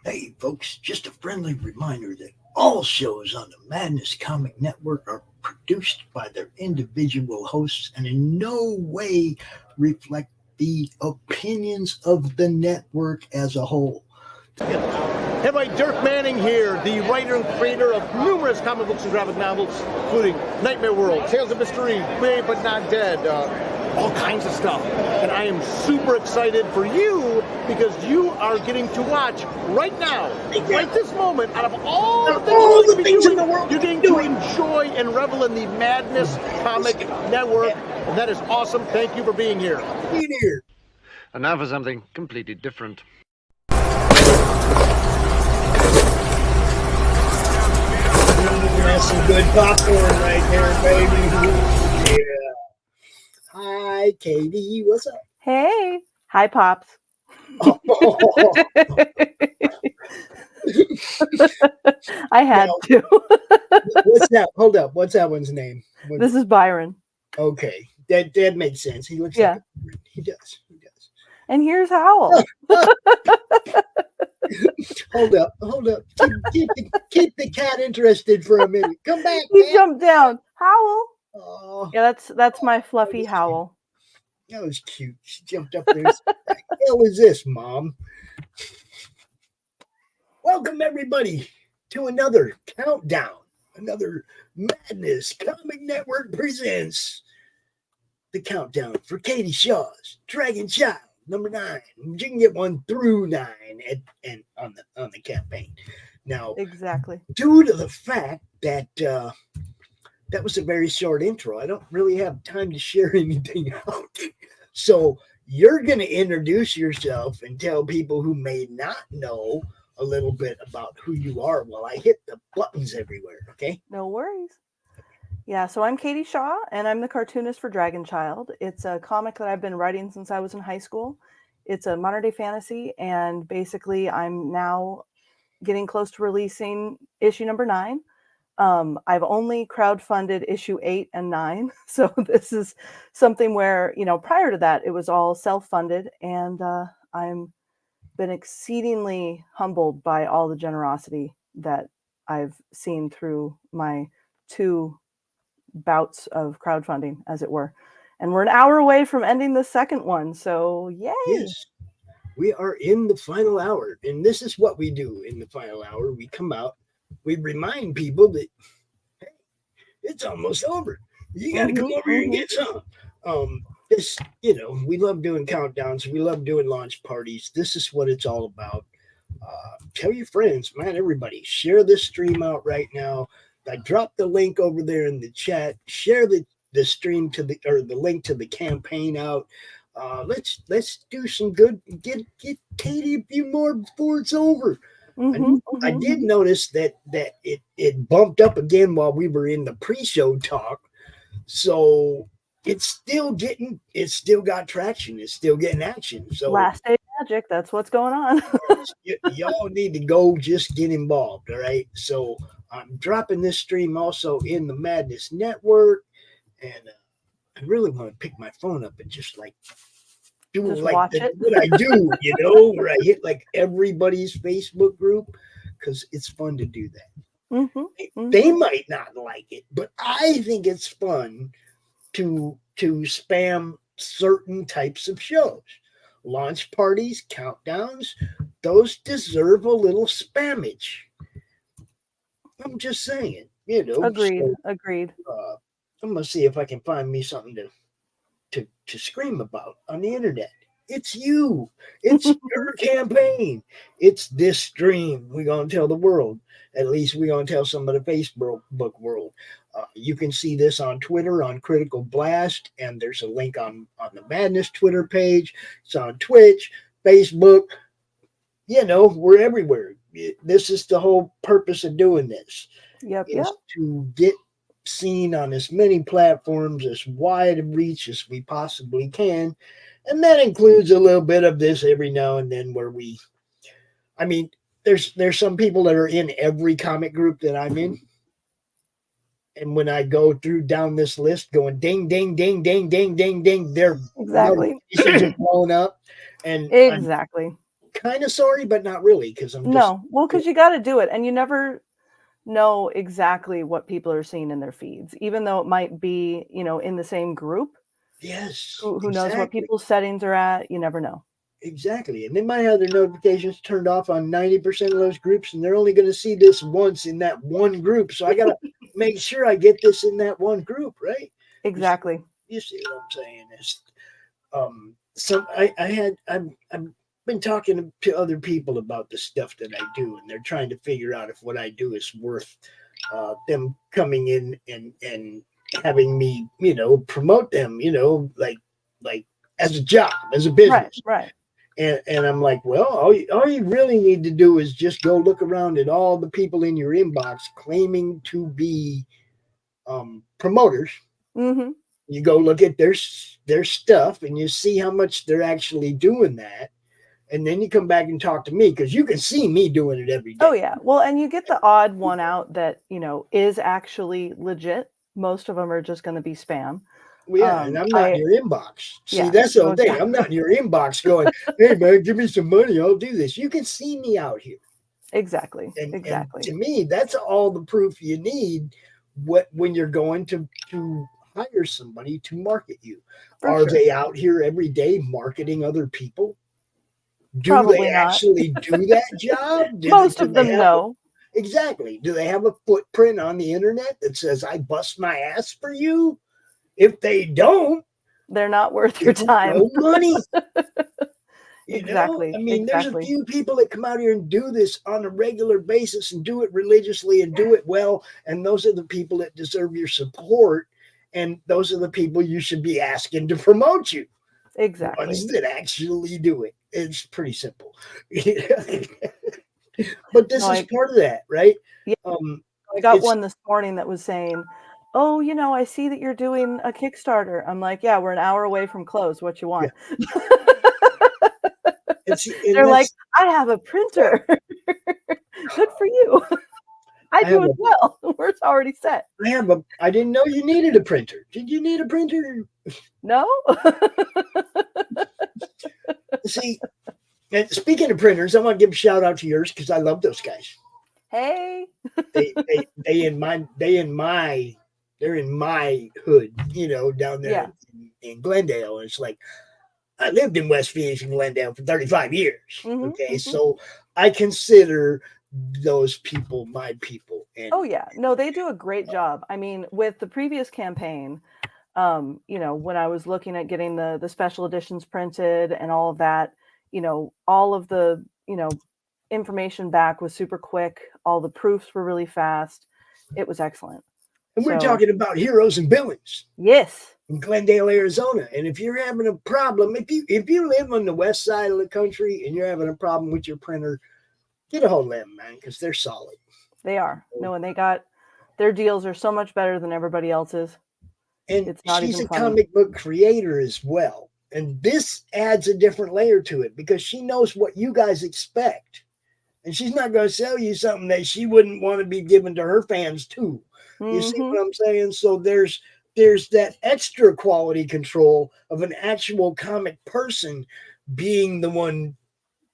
Hey, folks, just a friendly reminder that all shows on the Madness Comic Network are produced by their individual hosts and in no way reflect the opinions of the network as a whole. Hey, everybody, Dirk Manning here, the writer and creator of numerous comic books and graphic novels, including Nightmare World, Tales of Mystery, Brave But Not Dead, all kinds of stuff. And I am super excited for you because you are getting to watch right now, right this moment, out of all the things in the world, you're getting to enjoy and revel in the Madness Comic Network. And that is awesome. Thank you for being here. And now for something completely different. That's some good popcorn right there, baby. Yeah. Hi, Katie. What's up? Hey. Hi, Pops. Oh. I had to. What's that? Hold up. What's that one's name? This is Byron. Okay. That makes sense. He looks like he does. He does. And here's Howell. Hold up. Keep the cat interested for a minute. Come back. He jumped down. Howell. Oh, yeah, that's my fluffy Howell. That was cute. She jumped up there. What the hell is this, Mom? Welcome everybody to another countdown. Another Madness Comic Network presents the countdown for Katie Shaw's DragonChild number 9. You can get 1 through 9 and on the campaign. Now, exactly. Due to the fact that that was a very short intro, I don't really have time to share anything out. So you're going to introduce yourself and tell people who may not know a little bit about who you are while I hit the buttons everywhere. Okay? No worries. Yeah, so I'm Katie Shaw, and I'm the cartoonist for DragonChild. It's a comic that I've been writing since I was in high school. It's a modern day fantasy, and basically I'm now getting close to releasing issue number 9. I've only crowdfunded issue 8 and 9. So this is something where, prior to that, it was all self-funded, and I'm been exceedingly humbled by all the generosity that I've seen through my 2 bouts of crowdfunding, as it were. And we're an hour away from ending the second one. So yay. Yes, we are in the final hour. And this is what we do in the final hour. We come out, we remind people that, hey, it's almost over. You got to come over here and get some. We love doing countdowns. We love doing launch parties. This is what it's all about. Tell your friends, man, everybody, share this stream out right now. I dropped the link over there in the chat. Share the stream the link to the campaign out. Let's do some good. Get Katie a few more before it's over. I did notice that it bumped up again while we were in the pre-show talk. So it's still got traction. It's still getting action. So last day magic, that's what's going on. y'all need to go just get involved. All right. So I'm dropping this stream also in the Madness Network, and I really want to pick my phone up and just do what I do, where I hit everybody's Facebook group, because it's fun to do that. They might not like it, but I think it's fun to spam certain types of shows. Launch parties, countdowns, those deserve a little spammage. I'm just saying, Agreed. So, Agreed. I'm gonna see if I can find me something to scream about on the internet. It's you. It's your campaign. It's this stream. We're gonna tell the world. At least we're gonna tell some of the Facebook world. You can see this on Twitter on Critical Blast, and there's a link on the Madness Twitter page. It's on Twitch, Facebook. We're everywhere. This is the whole purpose of doing this. Yep. To get seen on as many platforms, as wide a reach as we possibly can. And that includes a little bit of this every now and then where there's some people that are in every comic group that I'm in. And when I go down this list going ding, ding, ding, ding, their exactly notifications are blowing up. And exactly. I'm kind of sorry, but not really, because I'm just No, well, because you got to do it, and you never know exactly what people are seeing in their feeds, even though it might be, in the same group. yes, Who knows what exactly. people's settings are at? You never know. Exactly. And they might have their notifications turned off on 90% of those groups, and they're only going to see this once in that one group. So I got to make sure I get this in that one group, right? Exactly. You see what I'm saying? I've been talking to other people about the stuff that I do, and they're trying to figure out if what I do is worth them coming in and having me, promote them, like as a job, as a business. Right. And I'm like, well, all you really need to do is just go look around at all the people in your inbox claiming to be promoters. Mm-hmm. You go look at their stuff and you see how much they're actually doing that. And then you come back and talk to me, because you can see me doing it every day. Oh, yeah. Well, and you get the odd one out that, is actually legit. Most of them are just going to be spam. Well, yeah, and I'm not in your inbox. See, Yeah, that's the thing. exactly. I'm not in your inbox going, hey, man, give me some money. I'll do this. You can see me out here. Exactly. And Exactly. to me, that's all the proof you need when you're going to hire somebody to market you. Are they out here every day marketing other people? Do Probably they not. actually do that job? Most of them know. Exactly. Do they have a footprint on the internet that says, I bust my ass for you? If they don't, they're not worth your time. No money. Exactly. I mean, there's a few people that come out here and do this on a regular basis and do it religiously and do it well. And those are the people that deserve your support. And those are the people you should be asking to promote you. Exactly. Ones that actually do it. It's pretty simple. But this is part of that, right? Yeah. I got one this morning that was saying, oh, I see that you're doing a Kickstarter. I'm like, yeah, we're an hour away from close. What you want? Yeah. They're like, I have a printer. Good for you. I do as well. We're already set. I didn't know you needed a printer. Did you need a printer? No. See, and speaking of printers, I want to give a shout out to yours, because I love those guys. Hey. They're in my hood, down there in Glendale. And it's like, I lived in West Phoenix and Glendale for 35 years. Mm-hmm, okay. Mm-hmm. So I consider those people my people. And oh yeah, no, they do a great job. I mean, with the previous campaign, when I was looking at getting the special editions printed and all of that, all of the, information back was super quick. All the proofs were really fast. It was excellent. And we're talking about Heroes and Villains. Yes. In Glendale, Arizona. And if you're having a problem, if you live on the west side of the country and you're having a problem with your printer, get a hold of them, man, because they're solid. They are. No, and their deals are so much better than everybody else's. And it's not she's even a funny. comic book creator as well. And this adds a different layer to it, because she knows what you guys expect. And she's not going to sell you something that she wouldn't want to be given to her fans too. You see what I'm saying? So there's that extra quality control of an actual comic person being the one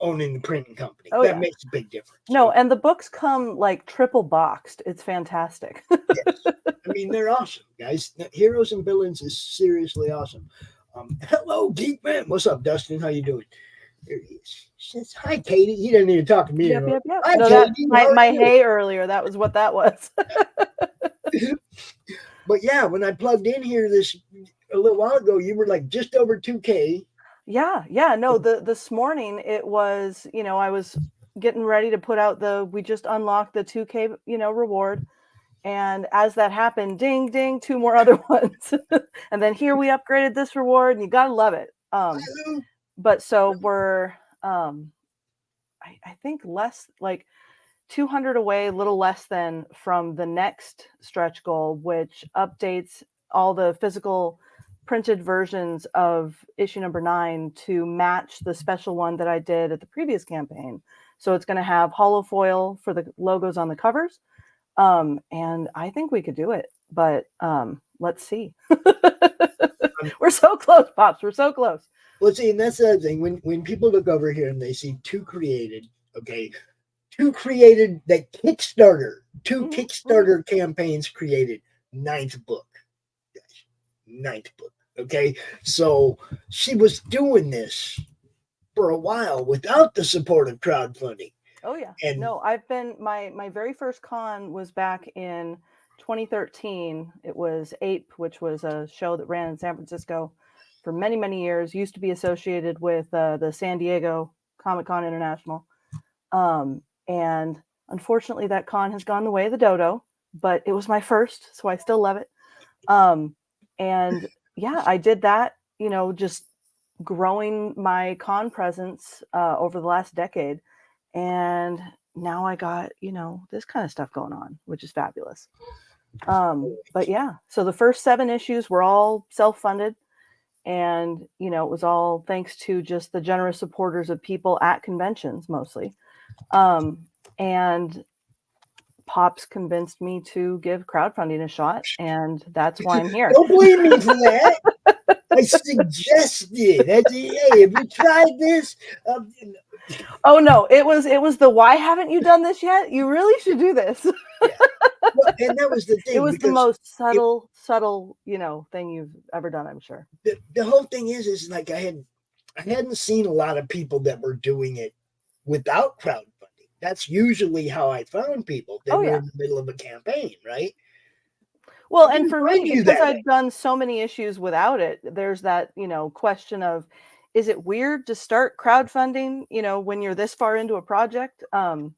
owning the printing company. Oh, that makes a big difference. No, and the books come like triple boxed. It's fantastic. Yes. I mean, they're awesome, guys. Heroes and Villains is seriously awesome. Hello, Geekmen. What's up, Dustin? How you doing? There he is. She says, hi, Katie. He didn't need to talk to me. Yep. Hi, no, Katie. My hey earlier, that was what that was. But yeah, when I plugged in here a little while ago, you were like just over 2K. Yeah. No, this morning it was, I was getting ready to put out we just unlocked the 2K, reward. And as that happened, ding, ding, 2 more other ones. And then here we upgraded this reward, and you got to love it. But so we're, I think less like 200 away, a little less than from the next stretch goal, which updates all the physical printed versions of issue number 9 to match the special one that I did at the previous campaign. So it's going to have hollow foil for the logos on the covers. And I think we could do it, but let's see. We're so close, Pops. We're so close. Well, see, and that's the other thing. When people look over here and they see two created that Kickstarter campaigns created ninth book. Okay. So she was doing this for a while without the support of crowdfunding. Oh yeah. And no, I've been my very first con was back in 2013. It was Ape, which was a show that ran in San Francisco for many, many years. Used to be associated with the San Diego Comic-Con International. And unfortunately that con has gone the way of the dodo, but it was my first, so I still love it. And yeah, I did that, just growing my con presence over the last decade. And now I got, this kind of stuff going on, which is fabulous. But yeah, so the first 7 issues were all self-funded. And, it was all thanks to just the generous supporters of people at conventions mostly. And Pops convinced me to give crowdfunding a shot, and that's why I'm here. Don't blame me for that. I suggested. Hey, have you tried this? Oh no, it was the why haven't you done this yet? You really should do this. Yeah. Well, and that was the thing. It was the most subtle, thing you've ever done, I'm sure. The whole thing is like I hadn't seen a lot of people that were doing it without crowdfunding. That's usually how I found people. They were in the middle of a campaign, right? Well, and for me, because I've done so many issues without it, there's that, question of, is it weird to start crowdfunding, when you're this far into a project? And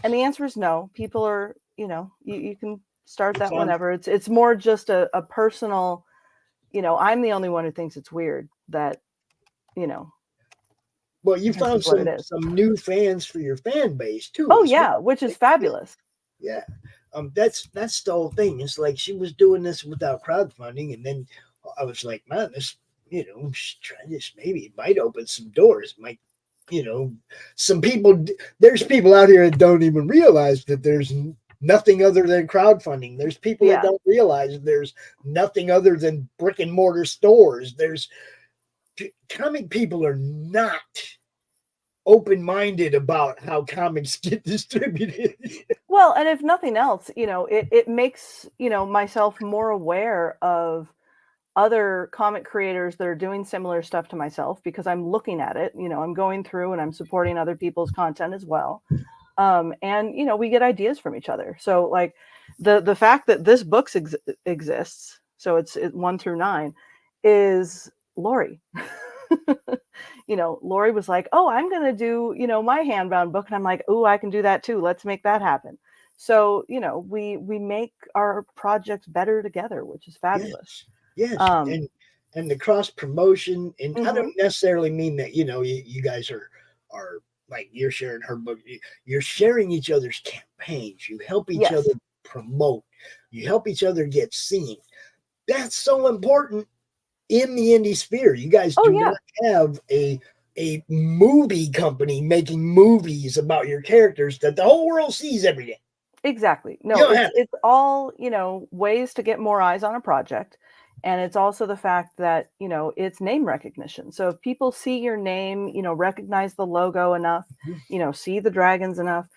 the answer is no. People are, you can start that whenever. It's more just a personal, I'm the only one who thinks it's weird that, Well, you found some new fans for your fan base too. Oh yeah, which is fabulous. Yeah. That's the whole thing. It's like she was doing this without crowdfunding, and then I was like, man, this, try this. Maybe it might open some doors. Might, some people. There's people out here that don't even realize that there's nothing other than crowdfunding. There's people that don't realize there's nothing other than brick and mortar stores. Comic people are not open-minded about how comics get distributed. Well, and if nothing else, it makes, myself more aware of other comic creators that are doing similar stuff to myself, because I'm looking at it, I'm going through and I'm supporting other people's content as well. And, we get ideas from each other. So like the fact that this book exists, so it's 1 through 9, is Laurie. Laurie was like, oh, I'm going to do, my handbound book. And I'm like, oh, I can do that too. Let's make that happen. So, we make our projects better together, which is fabulous. Yes. And the cross promotion. And I don't necessarily mean that, you guys are like, you're sharing her book. You're sharing each other's campaigns. You help each other promote. You help each other get seen. That's so important in the indie sphere. You guys do not have a movie company making movies about your characters that the whole world sees every day. Exactly. No, it's all, ways to get more eyes on a project. And it's also the fact that, it's name recognition. So if people see your name, recognize the logo enough, see the dragons enough,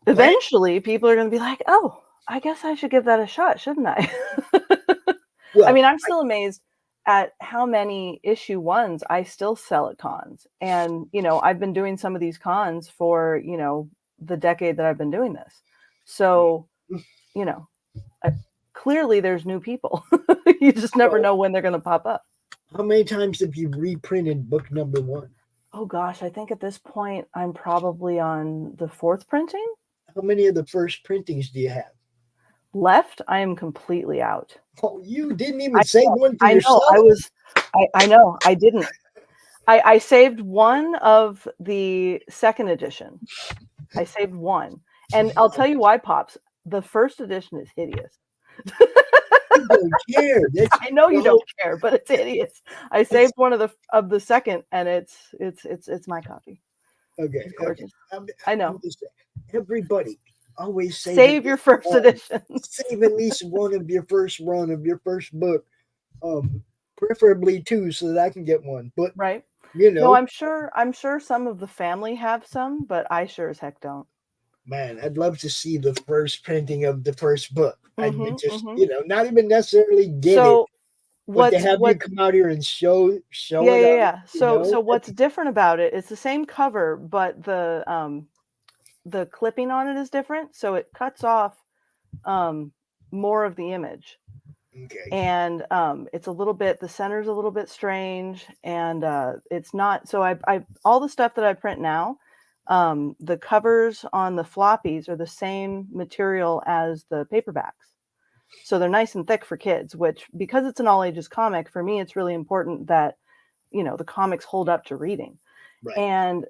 eventually people are going to be like, oh, I guess I should give that a shot, shouldn't I? Well, I mean, I'm still amazed at how many issue 1s I still sell at cons. And, I've been doing some of these cons for, the decade that I've been doing this. So, clearly there's new people. You just never know when they're going to pop up. How many times have you reprinted book number 1? Oh gosh, I think at this point I'm probably on the 4th printing. How many of the first printings do you have? Left? I am completely out. Oh, you didn't even save one for yourself? I know, I didn't. I saved one of the 2nd edition. I saved one. And I'll tell you why, Pops. The 1st edition is hideous. You don't care. I know you don't care, but it's hideous. I saved one of the 2nd, and it's my copy. Okay. I know. Everybody always save your 1st edition. Save at least one of your first run of your first book Preferably 2 so that I can get one. But Right. you No, know, I'm sure some of the family have some, but I sure as heck don't. man, I'd love to see the first printing of the first book. I would just, Mm-hmm. not even necessarily get it, So but to what's have you what come out here and show it yeah, yeah, on, yeah. So what's different about it, it's the same cover, but the clipping on it is different. So it cuts off more of the image. okay, And it's a little bit, the center's a little bit strange, and it's not, so I all the stuff that I print now, the covers on the floppies are the same material as the paperbacks, so they're nice and thick for kids, which, because it's an all ages comic, for me it's really important that the comics hold up to reading. right. And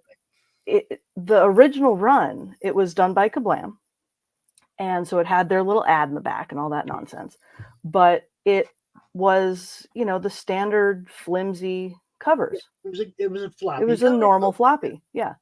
the original run, it was done by Kablam, and so it had their little ad in the back and all that nonsense, but it was the standard flimsy covers. It was a floppy. It was a normal floppy, yeah.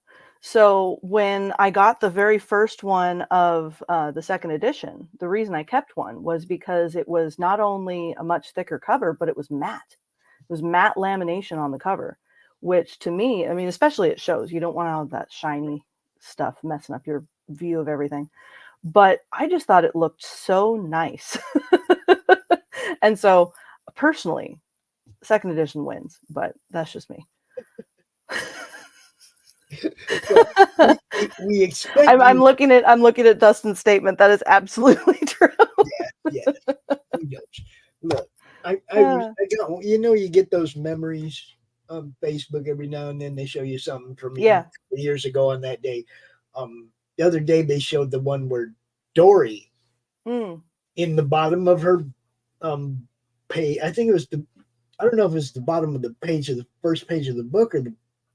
So when I got the very first one of the second edition, the reason I kept one was because it was not only a much thicker cover, but it was matte. It was matte lamination on the cover, which to me, I mean, especially it shows, you don't want all that shiny stuff messing up your view of everything. But I just thought it looked so nice. And so personally, second edition wins, but that's just me. we expect I'm looking at Dustin's statement. That is absolutely true. Yeah. Who knows? Look, I got, you get those memories on Facebook every now and then. They show you something from years ago on that day. The other day they showed the one where Dory in the bottom of her page. I think it was I don't know if it was the bottom of the page of the first page of the book or the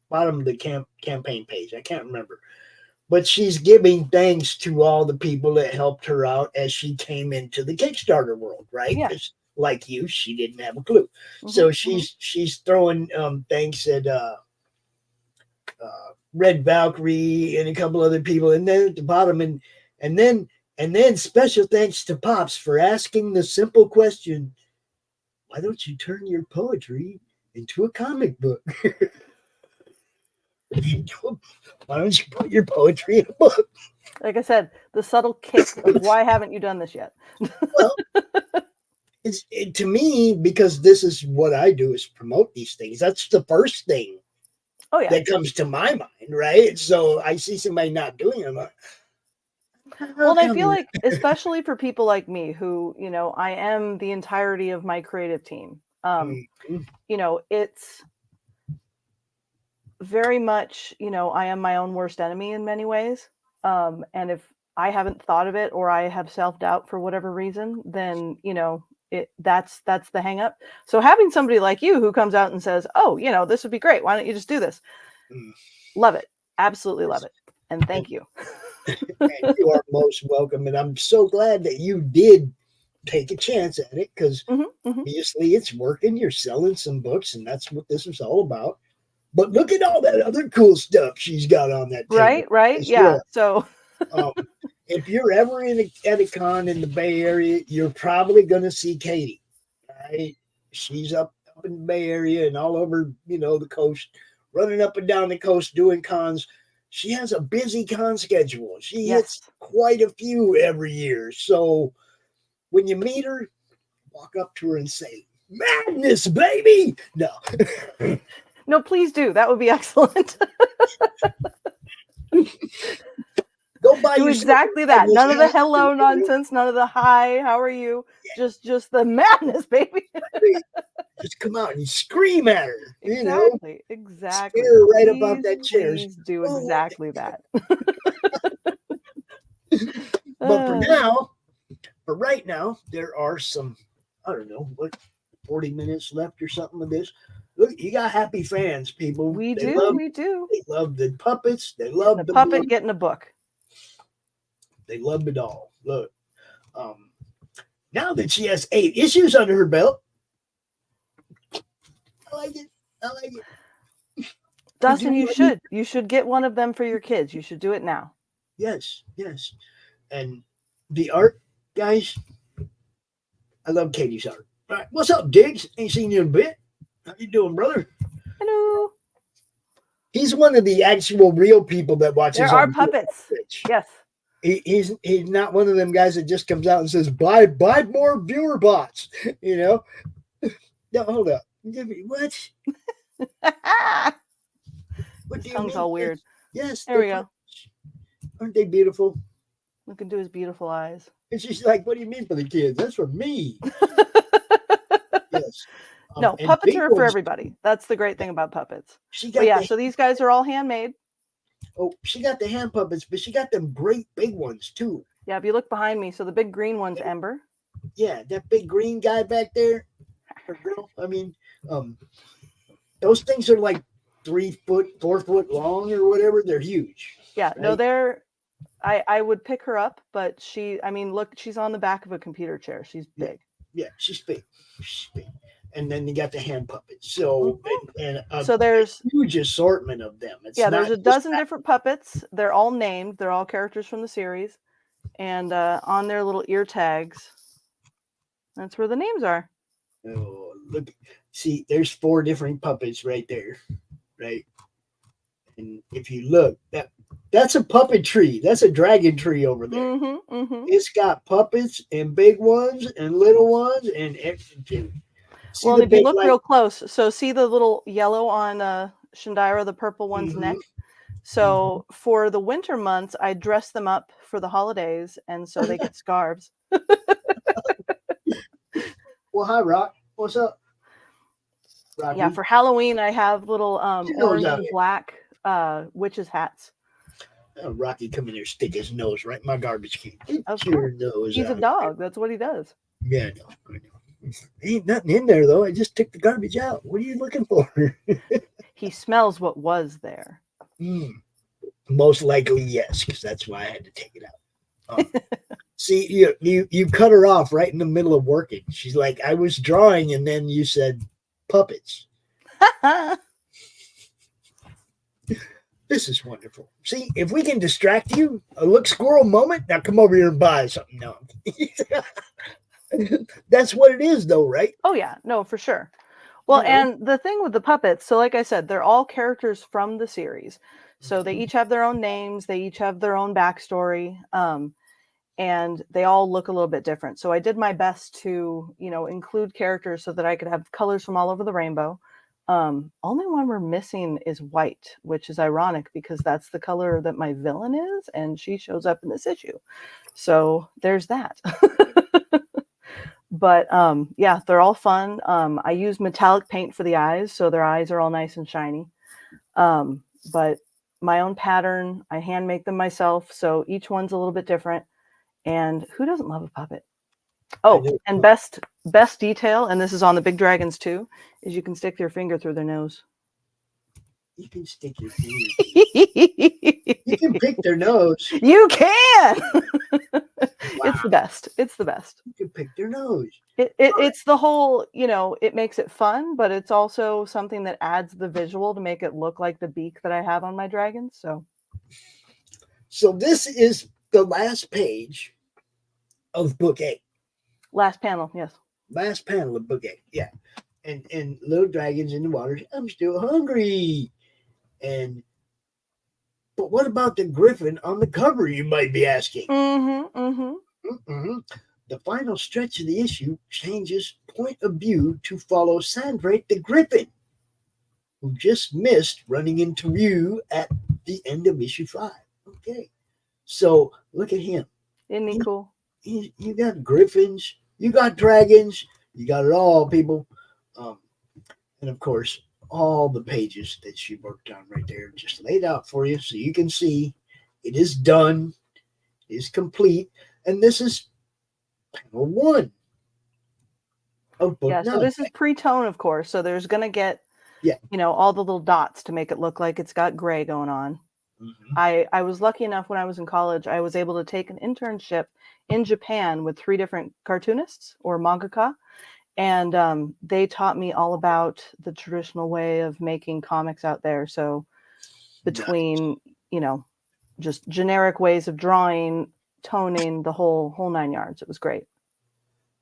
bottom of the campaign page. I can't remember. But she's giving thanks to all the people that helped her out as she came into the Kickstarter world, right? Yeah. Like you, she didn't have a clue. So she's throwing thanks at Red Valkyrie and a couple other people, and then at the bottom, and then special thanks to Pops for asking the simple question, why don't you turn your poetry into a comic book? Why don't you put your poetry in a book? Like I said, the subtle kick of why haven't you done this yet? Well, to me, because this is what I do, is promote these things. That's the first thing that comes to my mind, right? So I see somebody not doing it. Well, and I feel like, especially for people like me who, I am the entirety of my creative team. It's very much, I am my own worst enemy in many ways. And if I haven't thought of it, or I have self-doubt for whatever reason, then, that's the hang up. So having somebody like you who comes out and says, oh, this would be great, why don't you just do this? Love it. Absolutely love it. And thank you. And you are most welcome. And I'm so glad that you did take a chance at it, because obviously it's working. You're selling some books, and that's what this is all about. But look at all that other cool stuff she's got on that table. Right. Yeah. So if you're ever at a con in the Bay Area, you're probably going to see Katie. Right? She's up in the Bay Area and all over, the coast, running up and down the coast doing cons. She has a busy con schedule. She hits quite a few every year. So when you meet her, walk up to her and say, "Madness, baby!" No. No, please do. That would be excellent. Go buy do exactly that. None of the hello nonsense. None of the hi. How are you? Yeah. Just the madness, baby. Just come out and scream at her. Exactly. Scare her right about that chair. Please do exactly that. But for right now, there are some, I don't know, 40 minutes left or something of this. Look, you got happy fans, people. We do. They love the puppets. They love the puppet getting a book. They love it all. Look, now that she has 8 issues under her belt, I like it. Dustin, you should get one of them for your kids. You should do it now. Yes. And the art, guys, I love Katie's art. All right. What's up, Diggs? Ain't seen you in a bit. How you doing, brother? Hello. He's one of the actual real people that watches. There are puppets. Twitch. Yes. He's not one of them guys that just comes out and says, buy more viewer bots. You know? No, hold up. What? What do you Tongue's mean? all weird. Yes. There we go. Aren't they beautiful? Look into his beautiful eyes. And she's like, what do you mean for the kids? That's for me. Yes. No, puppets are for everybody. That's the great thing about puppets. But yeah, so these guys are all handmade. Oh, she got the hand puppets, but she got them great big ones too. Yeah, if you look behind me, so the big green one's Ember. Yeah, that big green guy back there. Or girl, I mean, those things are like 3 foot, 4 foot long or whatever. They're huge. Yeah, right? no, they're. I would pick her up, but look, she's on the back of a computer chair. She's big. Yeah, she's big. She's big. And then you got the hand puppets. So so there's a huge assortment of them. There's a dozen different puppets. They're all named. They're all characters from the series, and on their little ear tags, that's where the names are. Oh, look! See, there's 4 different puppets right there, right? And if you look, that's a puppet tree. That's a dragon tree over there. It's got puppets and big ones and little ones and everything. Well, if you look real close, so see the little yellow on Shandira, the purple one's neck? So for the winter months, I dress them up for the holidays, and so they get scarves. Well, hi, Rock. What's up? Rocky? Yeah, for Halloween, I have little orange and black witches' hats. Rocky come in there, stick his nose right in my garbage can. He's a dog. That's what he does. Yeah, I know. Ain't nothing in there, though. I just took the garbage out. What are you looking for? He smells what was there. Most likely, yes, because that's why I had to take it out. See, you cut her off right in the middle of working. She's like, I was drawing, and then you said puppets. This is wonderful. See, if we can distract you, a look squirrel moment, now come over here and buy something. No. That's what it is, though, right? Oh, yeah. No, for sure. Well, and the thing with the puppets, so like I said, they're all characters from the series. So they each have their own names. They each have their own backstory. And they all look a little bit different. So I did my best to, include characters so that I could have colors from all over the rainbow. Only one we're missing is white, which is ironic because that's the color that my villain is, and she shows up in this issue. So there's that. But yeah, they're all fun. I use metallic paint for the eyes, so their eyes are all nice and shiny. But my own pattern, I hand make them myself, so each one's a little bit different. And who doesn't love a puppet? Oh, and best detail, and this is on the big dragons too, is you can stick your finger through their nose. You can stick your finger. You can pick their nose. You can. Wow. It's the best. You can pick their nose. It's the whole, it makes it fun, but it's also something that adds the visual to make it look like the beak that I have on my dragons. So this is the last page of book 8. Last panel, yes. Last panel of book 8, yeah. And little dragons in the water. I'm still hungry. But what about the griffin on the cover, you might be asking? The final stretch of the issue changes point of view to follow Sandrake the griffin, who just missed running into Rue at the end of issue 5. Okay. So look at him. Isn't he cool? You got griffins, you got dragons, you got it all, people. And of course, all the pages that she worked on right there, just laid out for you so you can see it is done, it is complete. And this is panel 1 of book 9. So this is pre-tone, of course. So there's going to get, all the little dots to make it look like it's got gray going on. I was lucky enough when I was in college, I was able to take an internship in Japan with 3 different cartoonists or mangaka. And they taught me all about the traditional way of making comics out there. So between, just generic ways of drawing, toning, the whole 9 yards. It was great.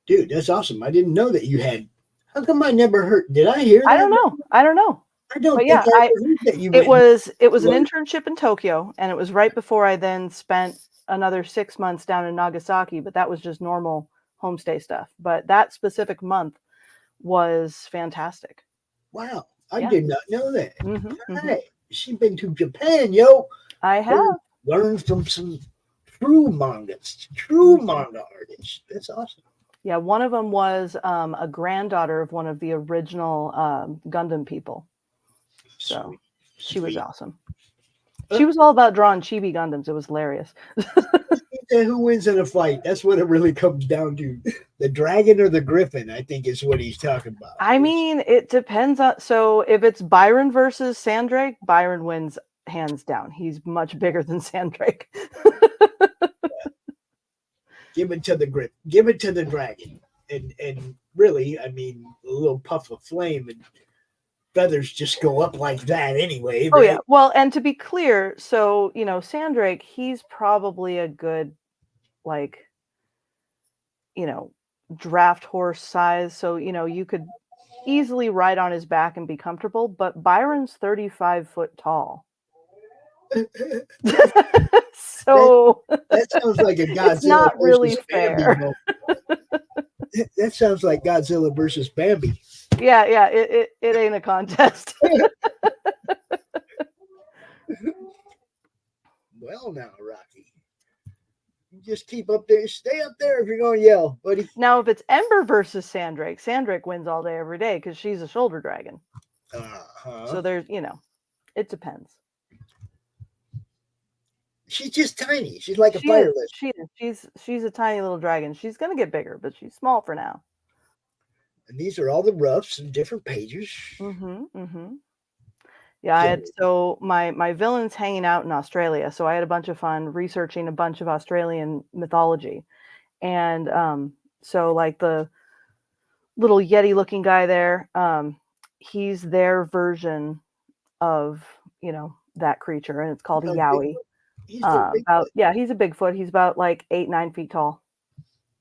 Dude, that's awesome. I didn't know that you had. How come I never heard? Did I hear that? I don't know. I don't know. I don't But think yeah, I ever heard that you it was an learned- internship in Tokyo, and it was right before I then spent another 6 months down in Nagasaki, but that was just normal homestay stuff. But that specific month was fantastic. Wow, I Yeah. did not know that. Mm-hmm, Hey, she's been to Japan, yo. I have. Learned from some true mangas, true manga artists. That's awesome. Yeah, one of them was a granddaughter of one of the original Gundam people. So Sweet. she was Sweet. awesome. She was all about drawing chibi Gundams. It was hilarious. And who wins in a fight? That's what it really comes down to. The dragon or the griffin, I think, is what he's talking about. I mean, it depends on. So if it's Byron versus Sandrake, Byron wins hands down. He's much bigger than Sandrake. Give it to the grip. Give it to the dragon. And really, I mean, a little puff of flame and feathers just go up like that anyway. Oh right? yeah. Well, and to be clear, so Sandrake, he's probably a good, like, draft horse size. So you could easily ride on his back and be comfortable. But Byron's 35 foot tall. So that sounds like a Godzilla. It's not really versus fair. Bambi moment. That sounds like Godzilla versus Bambi. Yeah, it ain't a contest. Well, now, Rocky, you just keep up there. Stay up there if you're going to yell, buddy. Now, if it's Ember versus Sandrake, Sandrake wins all day, every day because she's a shoulder dragon. So there's, it depends. She's just tiny. She's like a fire lizard. She's a tiny little dragon. She's gonna get bigger, but she's small for now. And these are all the roughs and different pages. Yeah, so my villain's hanging out in Australia, so I had a bunch of fun researching a bunch of Australian mythology, and so like the little Yeti looking guy there, he's their version of that creature, and it's called a Yowie. He's he's a Bigfoot. He's about like 8-9 feet tall.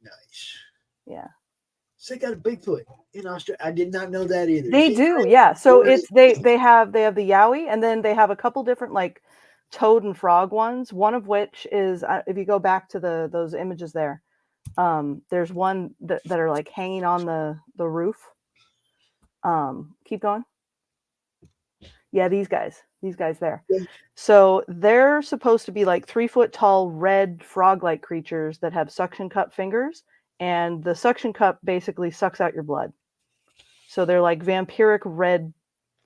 Nice. Yeah. So they got a Bigfoot in Australia. I did not know that either. They do, yeah. So it's they have the Yowie, and then they have a couple different like toad and frog ones. One of which is if you go back to those images there, there's one that are like hanging on the roof. Keep going. Yeah, these guys there. Yeah. So they're supposed to be like 3 foot tall red frog-like creatures that have suction cup fingers, and the suction cup basically sucks out your blood. So they're like vampiric red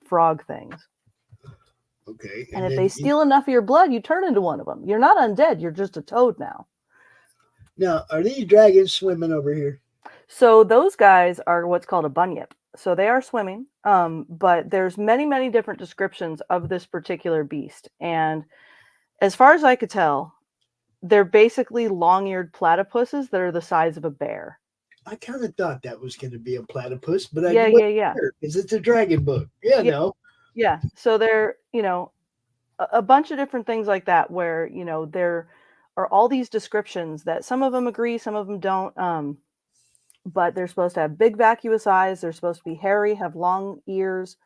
frog things. Okay. And if they steal enough of your blood, you turn into one of them. You're not undead. You're just a toad now. Now, are these dragons swimming over here? So those guys are what's called a bunyip. So they are swimming, but there's many, many different descriptions of this particular beast. And as far as I could tell, they're basically long-eared platypuses that are the size of a bear. I kind of thought that was going to be a platypus, but yeah. Because it's a dragon book. Yeah, no. Yeah. So they're, a bunch of different things like that where, there are all these descriptions that some of them agree, some of them don't. But they're supposed to have big vacuous eyes. They're supposed to be hairy, have long ears,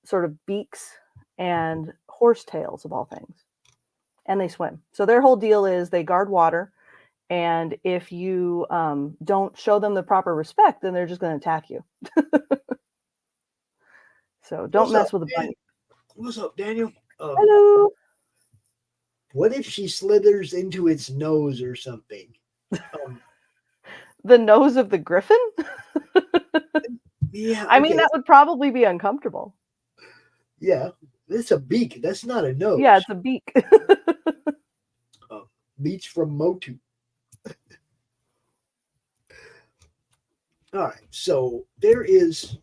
sort of beaks, and horse tails of all things. And they swim. So their whole deal is they guard water. And if you don't show them the proper respect, then they're just going to attack you. So don't mess with a bunny. What's up, Daniel? Hello. What if she slithers into its nose or something? The nose of the griffin? Yeah. I mean, that would probably be uncomfortable. Yeah. It's a beak. That's not a nose. Yeah, it's a beak. Beach from Motu. All right. So there is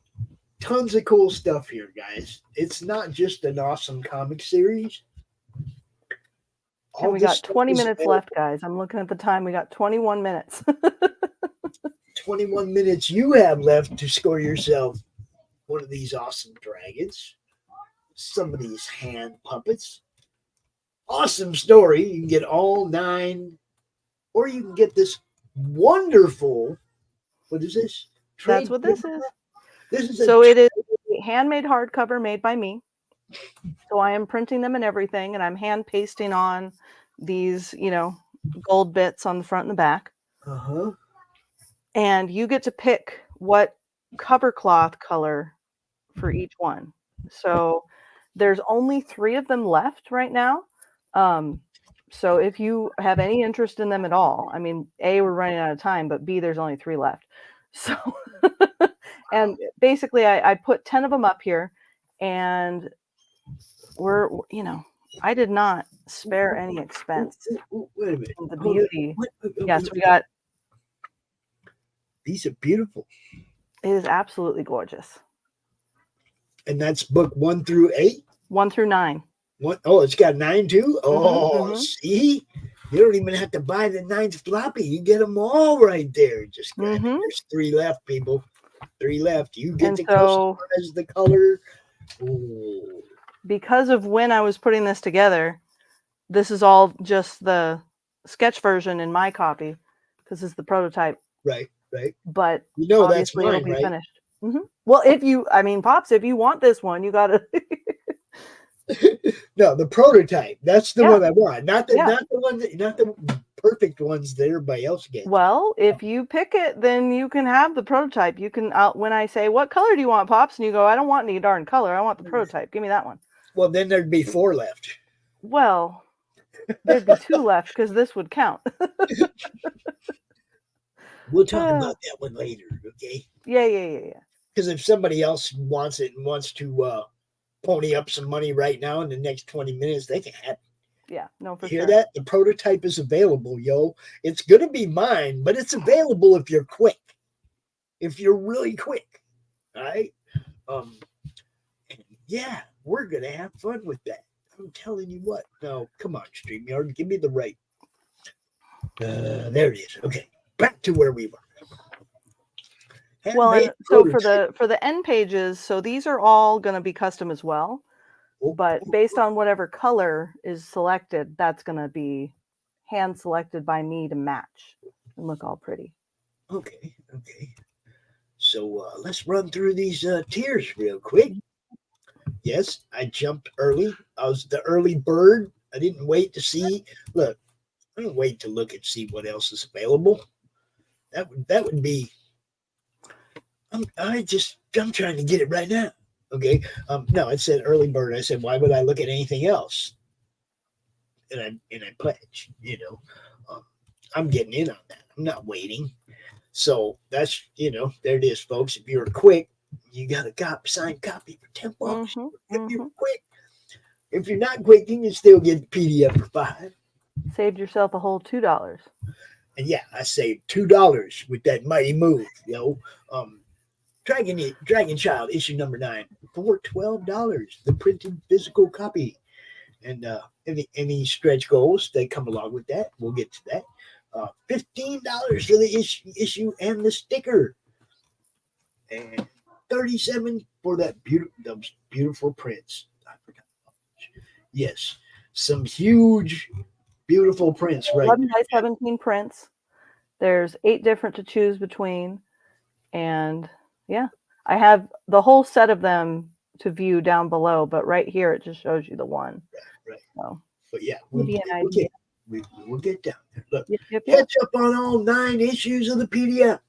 tons of cool stuff here, guys. It's not just an awesome comic series. And we got 20 minutes left, guys. I'm looking at the time. We got 21 minutes. 21 minutes you have left to score yourself one of these awesome dragons. Some of these hand puppets. Awesome story. You can get all 9, or you can get this wonderful What is this? That's what this is. This is so it is a handmade hardcover made by me. So I am printing them and everything, and I'm hand pasting on these, gold bits on the front and the back. And you get to pick what cover cloth color for each one. So there's only 3 of them left right now. So if you have any interest in them at all, I mean, A, we're running out of time, but B, there's only 3 left. So, and basically I put 10 of them up here, and I did not spare any expense. Wait a minute. The beauty. Yes, we got. These are beautiful. It is absolutely gorgeous. And that's book 1 through 8? 1 through 9. What? Oh, it's got 9 too? Oh, see? You don't even have to buy the 9th floppy. You get them all right there. Just grab it. There's 3 left, people. 3 left. You get to customize the color. Ooh. Because of when I was putting this together, this is all just the sketch version in my copy. This is the prototype. Right. But that's mine, it'll be right? finished. Well, Pops, if you want this one, you got to. No, the prototype. That's the one I want. Not the perfect ones that everybody else gets. Well, if you pick it, then you can have the prototype. You can when I say, "What color do you want, Pops?" and you go, "I don't want any darn color. I want the prototype. Give me that one." Well, then there'd be 4 left. Well, there'd be 2 left because this would count. We'll talk about that one later, okay? Yeah. Because if somebody else wants it and wants to pony up some money right now in the next 20 minutes, they can have it. Yeah, no, for Hear sure. that? The prototype is available, yo. It's going to be mine, but it's available if you're quick. If you're really quick, all right? Yeah, we're going to have fun with that. I'm telling you what. No, come on, StreamYard. Give me the right. There it is. Okay. Back to where we were. Well, so for the end pages, so these are all going to be custom as well, but based on whatever color is selected, that's going to be hand selected by me to match and look all pretty. Okay. So let's run through these tiers real quick. Yes, I jumped early. I was the early bird. I didn't wait to see. Look, I didn't wait to look and see what else is available. That would be. I'm trying to get it right now. Okay. No, it said early bird. I said, why would I look at anything else? And I pledge. I'm getting in on that. I'm not waiting. So that's there it is, folks. If you're quick, you got a signed copy for $10. If you're quick, if you're not quick, you can still get the PDF for $5. Saved yourself a whole $2. And yeah, I saved $2 with that mighty move, DragonChild issue number 9 for $12, the printed physical copy, and any stretch goals that come along with that, we'll get to that. $15 for the issue and the sticker, and $37 for those beautiful prints. I forgot. Yes, some huge, beautiful prints, right? 11 by 17 prints. There's 8 different to choose between, and yeah, I have the whole set of them to view down below, but right here it just shows you the one. Right. So, but yeah, we'll get down there. Look, yep. catch up on all 9 issues of the PDF,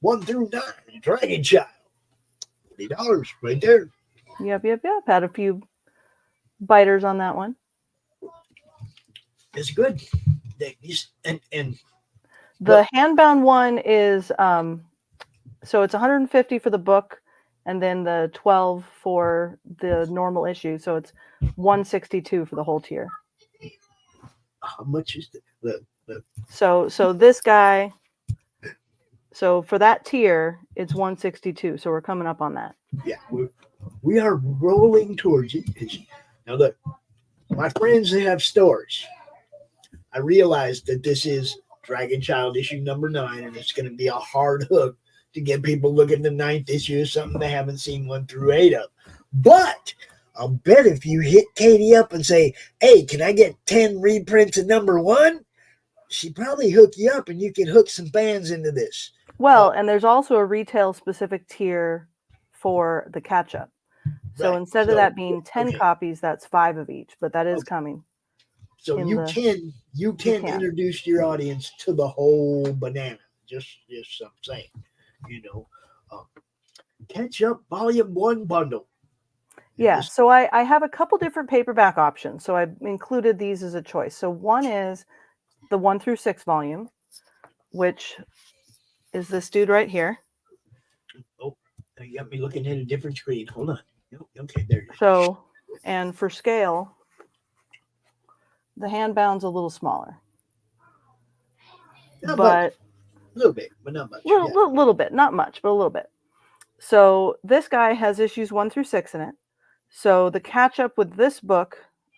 1 through 9. DragonChild, $40 right there. Yep. Had a few biters on that one. It's good. And the handbound one is so it's $150 for the book, and then the $12 for the normal issue. So it's $162 for the whole tier. How much is the So this guy. So for that tier, it's $162. So we're coming up on that. Yeah, we are rolling towards it. Now look, my friends that have stores, I realized that this is DragonChild issue number 9, and it's going to be a hard hook to get people looking at the 9th issue of something they haven't seen 1 through 8 of. But I'll bet if you hit Katie up and say, hey, can I get 10 reprints of number 1? She'd probably hook you up, and you can hook some fans into this. Well, and there's also a retail specific tier for the catch-up. So Right. instead of that being 10 okay. copies, that's 5 of each, but that is Okay. coming. So you can introduce your audience to the whole banana. Just I'm saying, you know, catch up volume 1 bundle. Yeah, so I have a couple different paperback options. So I included these as a choice. So one is the 1 through 6 volume, which is this dude right here. Oh, you got me looking at a different screen. Hold on. Okay, there it is. So, and for scale, the handbound's a little smaller. But a little bit, but not much. Little bit, not much, but a little bit. So this guy has issues 1 through 6 in it. So the catch up with this book,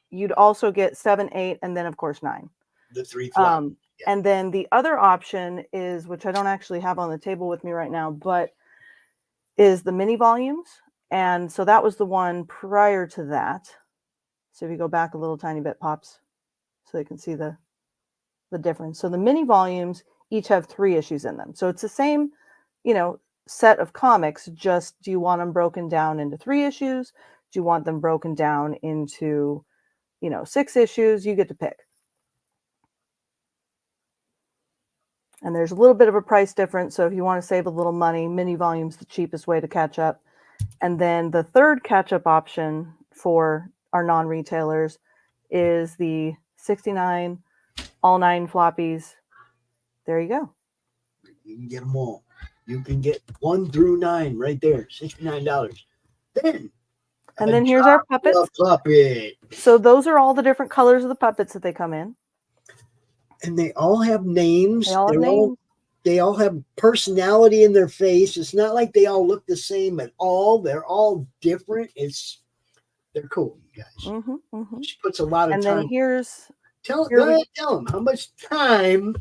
you'd also get 7, 8, and then of course 9. The 3 flop. And then the other option is, which I don't actually have on the table with me right now, but is the mini volumes. And so that was the one prior to that. So if you go back a little tiny bit, Pops, so you can see the difference. So the mini volumes each have 3 issues in them. So it's the same, set of comics, just do you want them broken down into 3 issues? Do you want them broken down into, 6 issues? You get to pick. And there's a little bit of a price difference. So if you want to save a little money, mini volume's the cheapest way to catch up. And then the third catch-up option for our non-retailers is the 69, all 9 floppies. There you go. You can get them all. You can get 1 through 9 right there, $69. And then here's our puppets. Puppet. So those are all the different colors of the puppets that they come in. And they all have names. They all have personality in their face. It's not like they all look the same at all. They're all different. They're cool, you guys. Mm-hmm. She puts a lot of and time. And then tell them how much time.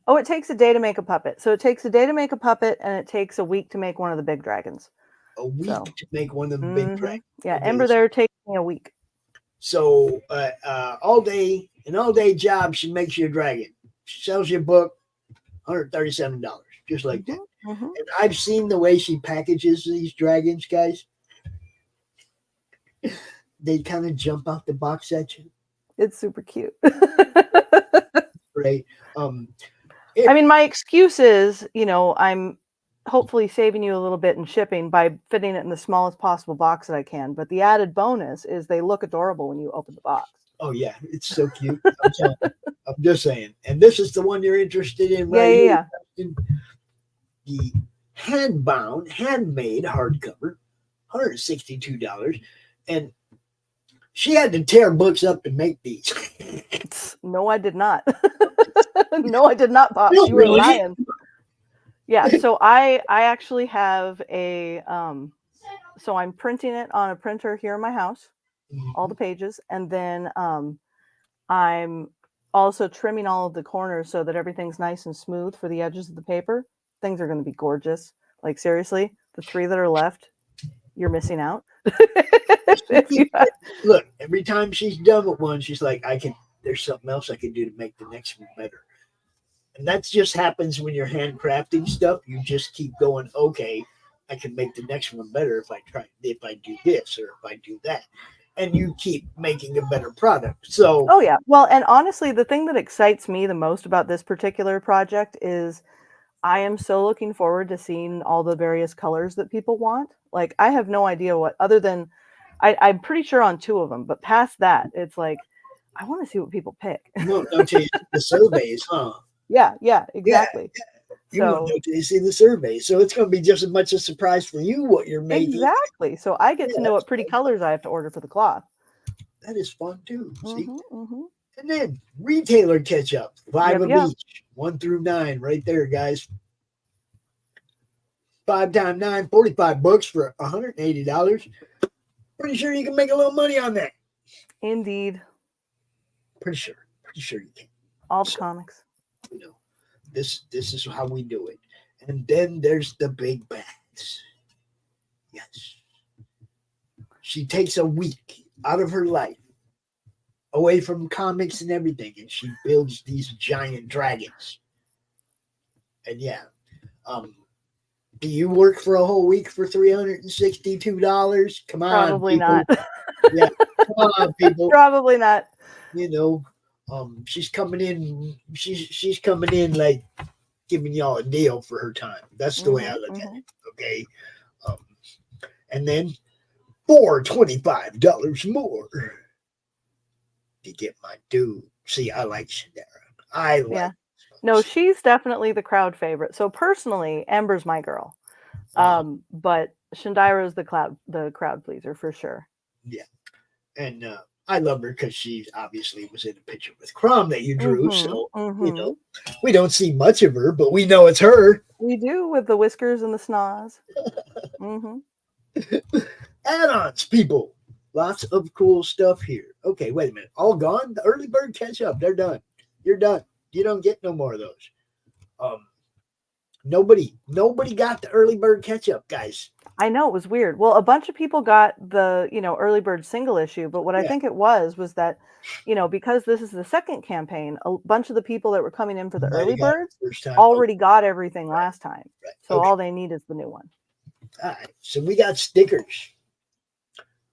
Oh, it takes a day to make a puppet. So it takes a day to make a puppet, and it takes a week to make one of the big dragons. A week to make one of the big dragons. Yeah, okay, Ember there takes me a week. So all day job, she makes you a dragon. She sells you a book, $137, just like that. Mm-hmm. And I've seen the way she packages these dragons, guys. They kind of jump out the box at you. It's super cute. Right. My excuse is, I'm hopefully saving you a little bit in shipping by fitting it in the smallest possible box that I can. But the added bonus is they look adorable when you open the box. Oh, yeah. It's so cute. I'm just saying. And this is the one you're interested in, right? Yeah. The handmade hardcover, $162. And she had to tear books up to make these. No, I did not. No, I did not, Pops. No, you were lying. Yeah, so I actually have a so I'm printing it on a printer here in my house, all the pages, and then I'm also trimming all of the corners so that everything's nice and smooth for the edges of the paper. Things are going to be gorgeous. Like seriously, the 3 that are left, you're missing out. Look, every time she's done with one, she's like, there's something else I can do to make the next one better. And that just happens when you're handcrafting stuff. You just keep going, okay, I can make the next one better if I do this or if I do that. And you keep making a better product. So oh yeah. Well, and honestly, the thing that excites me the most about this particular project is I am so looking forward to seeing all the various colors that people want. Like I have no idea what, other than I'm pretty sure on 2 of them, but past that, it's like I want to see what people pick. No, don't you the surveys, huh? Yeah, exactly. Yeah. You see the surveys, so it's going to be just as much a surprise for you what you're making. Exactly. So I get to know what pretty colors I have to order for the cloth. That is fun too. See, and then retailer catch up, 5 of each, 1 through 9, right there, guys. 5 times 9, 45 books for $180. Pretty sure you can make a little money on that. Indeed. Pretty sure you can. All the comics. This is how we do it. And then there's the big bags. Yes. She takes a week out of her life away from comics and everything, and she builds these giant dragons. And yeah, Do you work for a whole week for $362? Come on, Probably people. not. Yeah, come on, people. Probably not. You know, she's coming in. She's coming in like giving y'all a deal for her time. That's the way I look at it. Okay, and then for $25 more to get my dude. See, I like Shindara. I like. Yeah. No, she's definitely the crowd favorite. So personally, Ember's my girl. But Shindira is the crowd pleaser for sure. Yeah. And I love her because she obviously was in a picture with Crom that you drew. So, you know, we don't see much of her, but we know it's her. We do, with the whiskers and the snaz. Add-ons, people. Lots of cool stuff here. Okay, wait a minute. All gone? The early bird catch up. They're done. You're done. You don't get no more of those. Nobody got the early bird catch up, guys. I know, it was weird. Well, a bunch of people got the, early bird single issue, but what I think it was that, because this is the second campaign, a bunch of the people that were coming in for the early birds already got everything last time. Right. So all they need is the new one. All right. So we got stickers.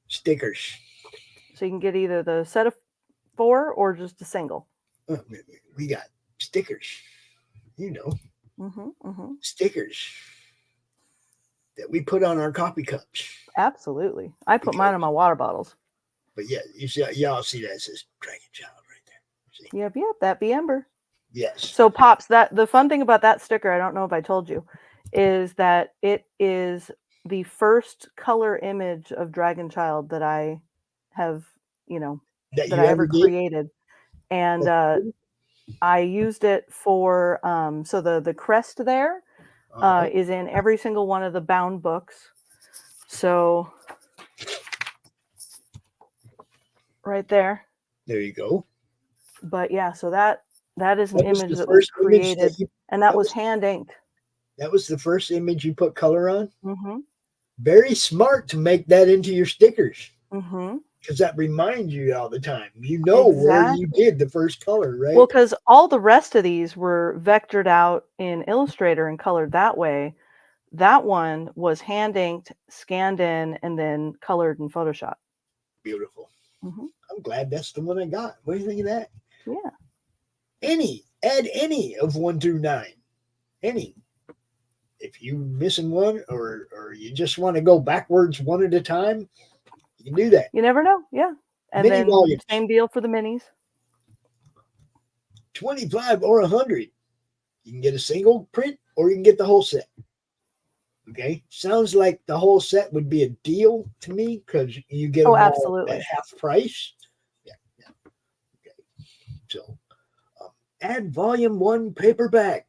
So you can get either the set of 4 or just a single. We got stickers. Stickers that we put on our coffee cups. Absolutely. I put mine on my water bottles. But yeah, y'all see that it says DragonChild right there. See? Yep, that be Ember. Yes. So Pops, the fun thing about that sticker, I don't know if I told you, is that it is the first color image of DragonChild that I have, that I ever created. And I used it for so the crest there is in every single one of the bound books. So right there. There you go. But yeah, so that is an image that was created, and that was hand inked. That was the first image you put color on? Mm-hmm. Very smart to make that into your stickers. Mm-hmm. Because that reminds you all the time. Where you did the first color, right? Well, because all the rest of these were vectored out in Illustrator and colored that way. That one was hand inked, scanned in, and then colored in Photoshop. Beautiful. Mm-hmm. I'm glad that's the one I got. What do you think of that? Yeah. Add any of 1 through 9. Any. If you're missing one or you just want to go backwards one at a time, you can do that. You never know. Yeah. And Mini then volumes. Same deal for the minis. 25 or 100. You can get a single print or you can get the whole set. Okay. Sounds like the whole set would be a deal to me because you get them all at half price. Yeah. Okay. So add volume 1 paperback.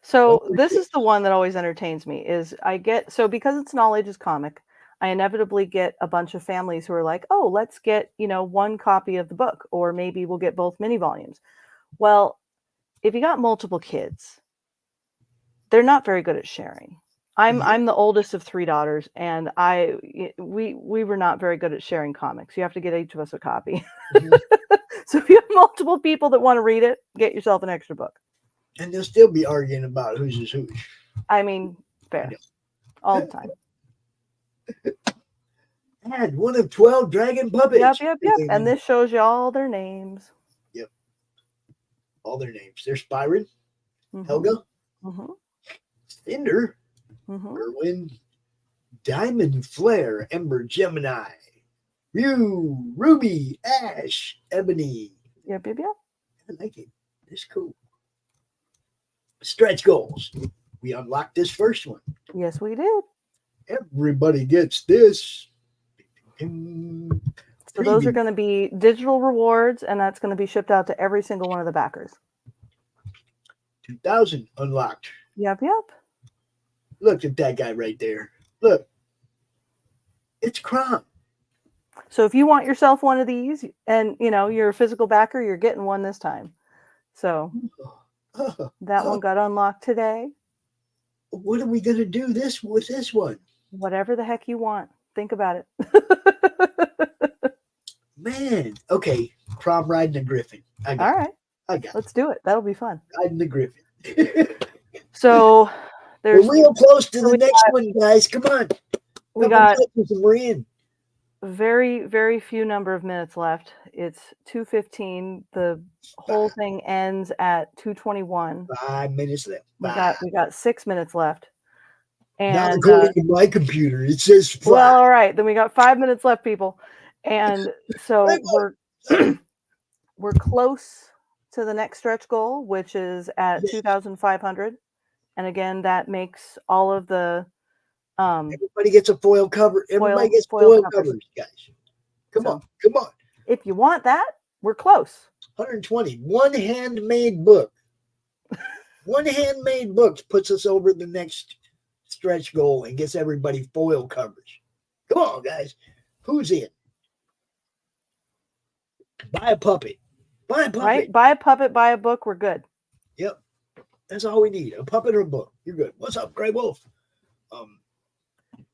So this is the one that always entertains me is because it's an all ages comic, I inevitably get a bunch of families who are like, oh, let's get, 1 copy of the book, or maybe we'll get both mini volumes. Well, if you got multiple kids, they're not very good at sharing. I'm the oldest of 3 daughters, and we were not very good at sharing comics. You have to get each of us a copy. Mm-hmm. So if you have multiple people that want to read it, get yourself an extra book. And they'll still be arguing about whose is whose. I mean, fair. All the time. Add 1 of 12 dragon puppets. Yep. And this shows you all their names. Yep. All their names. There's Byron, Helga, Cinder, Erwin, Diamond Flare, Ember, Gemini, Rue, Ruby, Ash, Ebony. Yep. I like it. It's cool. Stretch goals. We unlocked this first one. Yes, we did. Everybody gets this. So those are going to be digital rewards, and that's going to be shipped out to every single one of the backers. 2,000 unlocked. Yep. Look at that guy right there. Look. It's Crom. So if you want yourself one of these, and you're a physical backer, you're getting one this time. So that one got unlocked today. What are we going to do with this one? Whatever the heck you want. Think about it. Man. Okay. Crom riding a griffin. All right. Let's do it. That'll be fun. Riding the griffin. So There's We're real close to so the we next one, guys. Come on. we Couple got touches and we're in. very, very few number of minutes left. It's 2:15. The whole thing ends at 2:21. 5 minutes left. We got 6 minutes left. Not And according to my computer. It says 5. well, all right, then we got 5 minutes left, people. And so we're close to the next stretch goal, which is at 2,500. And again, that makes all of the everybody gets a foil cover. Everybody gets foil covers, guys. Come on. If you want that, we're close. 120. One handmade book. One handmade book puts us over the next stretch goal and gets everybody foil covers. Come on, guys. Who's in? Buy a puppet. Buy a puppet. Right? Buy a puppet, buy a book. We're good. Yep. That's all we need. A puppet or a book. You're good. What's up, Gray Wolf?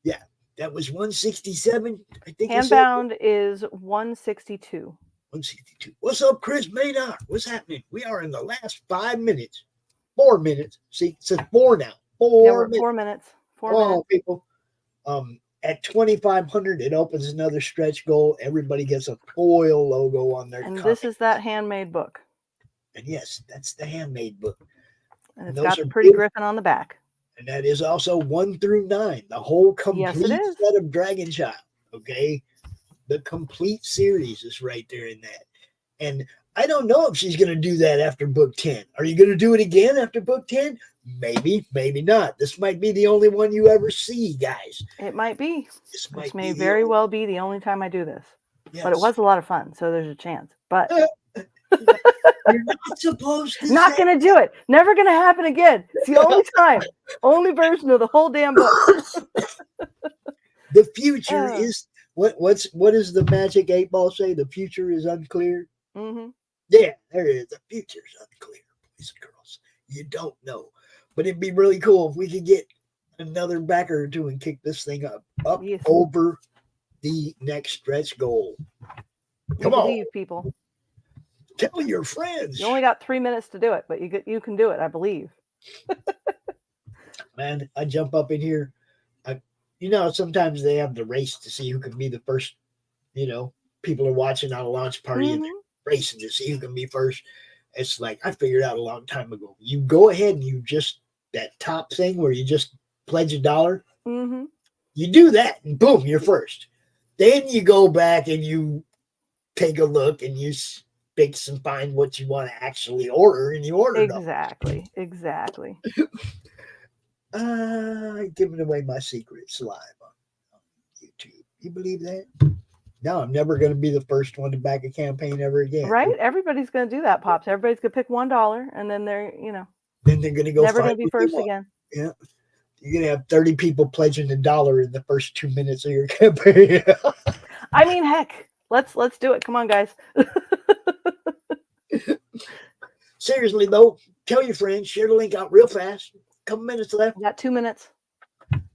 Yeah, that was 167. I think Handbound is 162. 162. What's up, Chris Maynard? What's happening? We are in the last 5 minutes. 4 minutes. See, it says 4 now. 4 minutes. 4 minutes. 4 Oh, minutes. people. At 2,500, it opens another stretch goal. Everybody gets a foil logo on their And comic. this is that handmade book. And yes, that's the handmade book. And it's got the pretty griffin on the back. And that is also 1 through 9, the whole complete is. set of DragonChild. Okay, the complete series is right there in that. And I don't know if she's going to do that after book 10. Are you going to do it again after book 10? Maybe, maybe not. This might be the only one you ever see, guys. It might be. This may very well be the only time I do this. Yes. But it was a lot of fun, so there's a chance. But you're not supposed to. Not going to do it. Never going to happen again. It's the only time. Only version of the whole damn book. The future is what does the magic 8 ball say? The future is unclear. Mm-hmm. Yeah, there it is. The future's unclear, boys and girls. You don't know. But it'd be really cool if we could get another backer or two and kick this thing up over the next stretch goal. Come on, people. Tell your friends. You only got 3 minutes to do it, but you can do it, I believe. Man, I jump up in here. Sometimes they have the race to see who can be the first. People are watching on a launch party and they're racing to see who can be first. It's like I figured out a long time ago. You go ahead and you just that top thing where you just pledge $1. Mm-hmm. You do that and boom, you're first. Then you go back and you take a look and you fix and find what you want to actually order and you order Exactly. Giving away my secrets live on YouTube. You believe that? No, I'm never going to be the first one to back a campaign ever again. Right? Everybody's going to do that, Pops. Everybody's going to pick $1 and then then they're going to go never going to be first again. Yeah. You're going to have 30 people pledging $1 in the first 2 minutes of your campaign. I mean, heck, let's do it. Come on, guys. Seriously, though, tell your friends, share the link out real fast. Couple minutes left. You got 2 minutes.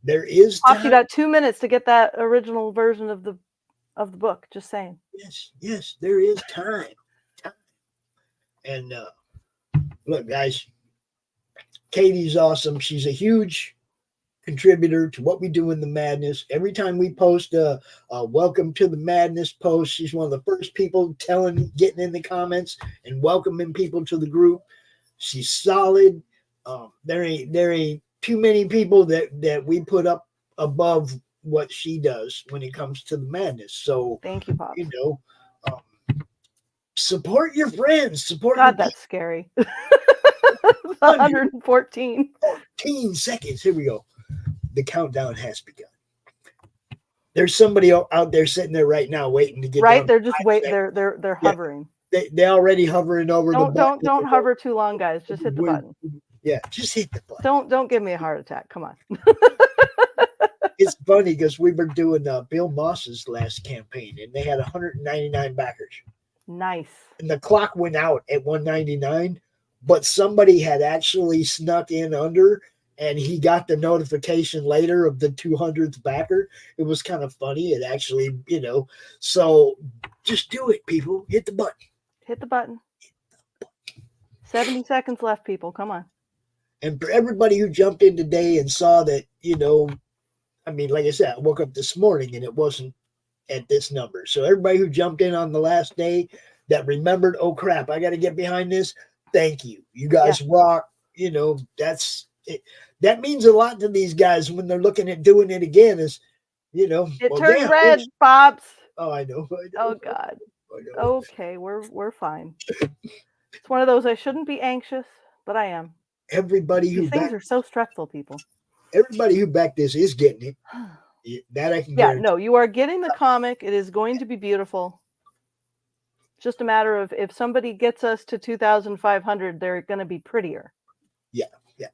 There is time. Pops, you got 2 minutes to get that original version of the book. Just saying. Yes, there is time. And look, guys, Katie's awesome. She's a huge contributor to what we do in the madness. Every time we post a welcome to the madness post, she's one of the first people getting in the comments and welcoming people to the group. She's solid. There ain't too many people that we put up above what she does when it comes to the madness. So thank you, Pop. Support your friends. Support. God, that's scary. 114 seconds. Here we go. The countdown has begun. There's somebody out there sitting there right now waiting to get right. They're just waiting. They're hovering. They already hovering over the button. Don't hover too long, guys. Just hit the button. Yeah, just hit the button. Don't give me a heart attack. Come on. It's funny because we were doing Bill Moss's last campaign and they had 199 backers. Nice. And the clock went out at 199, but somebody had actually snuck in under and he got the notification later of the 200th backer. It was kind of funny. It actually, so just do it, people. Hit the button. 70 seconds left, people. Come on. And for everybody who jumped in today and saw that, I mean, like I said, I woke up this morning and it wasn't at this number. So everybody who jumped in on the last day that remembered, oh crap, I got to get behind this. Thank you. You guys rock. That's it. That means a lot to these guys when they're looking at doing it again. It turned red, Pops. Oh, I know. Oh God. Okay, we're fine. It's one of those. I shouldn't be anxious, but I am. Everybody who these things are so stressful, people. Everybody who backed this is getting it. That I can guarantee. No, you are getting the comic. It is going to be beautiful. It's just a matter of if somebody gets us to 2,500, they're going to be prettier. Yeah.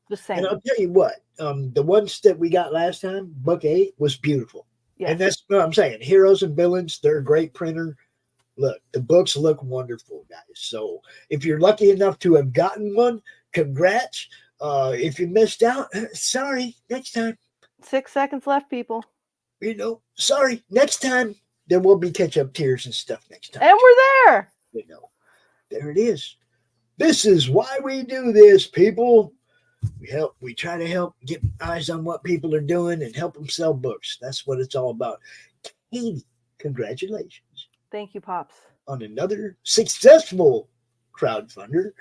Just saying. And I'll tell you what, the ones that we got last time, Book 8, was beautiful. Yes. And that's what I'm saying. Heroes and Villains, they're a great printer. Look, the books look wonderful, guys. So if you're lucky enough to have gotten one, congrats. If you missed out, sorry, next time. 6 seconds left, people. Sorry, next time. There will be catch-up tiers and stuff next time. And we're there. There it is. This is why we do this, people. We try to help get eyes on what people are doing and help them sell books. That's what it's all about. Katie, congratulations. Thank you, Pops. On another successful crowdfunder.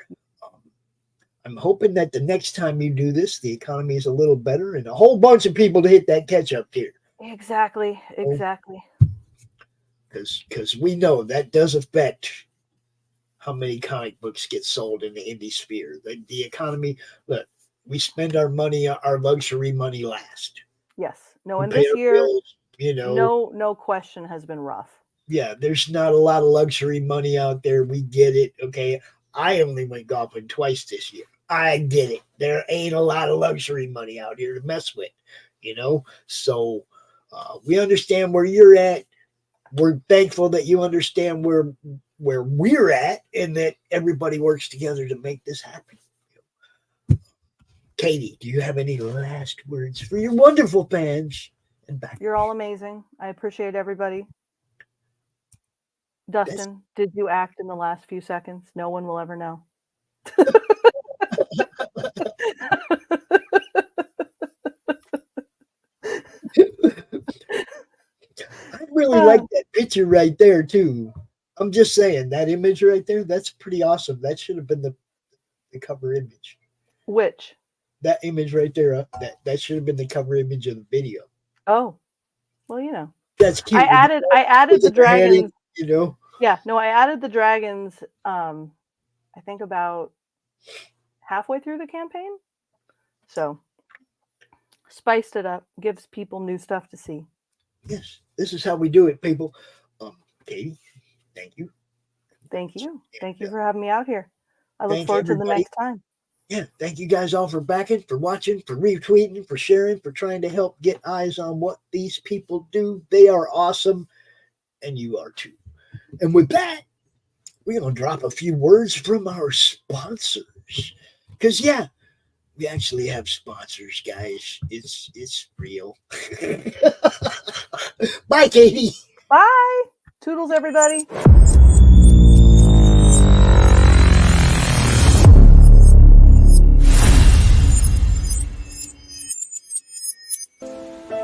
I'm hoping that the next time you do this, the economy is a little better and a whole bunch of people to hit that catch-up tier. Exactly. Because we know that does affect how many comic books get sold in the indie sphere. The economy, look, we spend our money, our luxury money last. Yes. No, and this year, bills, no question has been rough. Yeah, there's not a lot of luxury money out there. We get it. Okay. I only went golfing twice this year. I get it. There ain't a lot of luxury money out here to mess with, So we understand where you're at. We're thankful that you understand where we're at and that everybody works together to make this happen. Katie, do you have any last words for your wonderful fans? You're all amazing. I appreciate everybody. Dustin, did you act in the last few seconds? No one will ever know. I really like that picture right there, too. I'm just saying, that image right there, that's pretty awesome. That should have been the cover image. Which? That image right there, that should have been the cover image of the video. Oh, well, that's cute. I added the dragons. Yeah, no, I added the dragons. I think about halfway through the campaign. So spiced it up, gives people new stuff to see. Yes, this is how we do it, people. Katie, thank you. Thank you for having me out here. I look forward to the next time. Yeah, thank you guys all for backing, for watching, for retweeting, for sharing, for trying to help get eyes on what these people do. They are awesome, and you are too. And with that, we're going to drop a few words from our sponsors. Because, we actually have sponsors, guys. It's real. Bye, Katie. Bye. Toodles, everybody.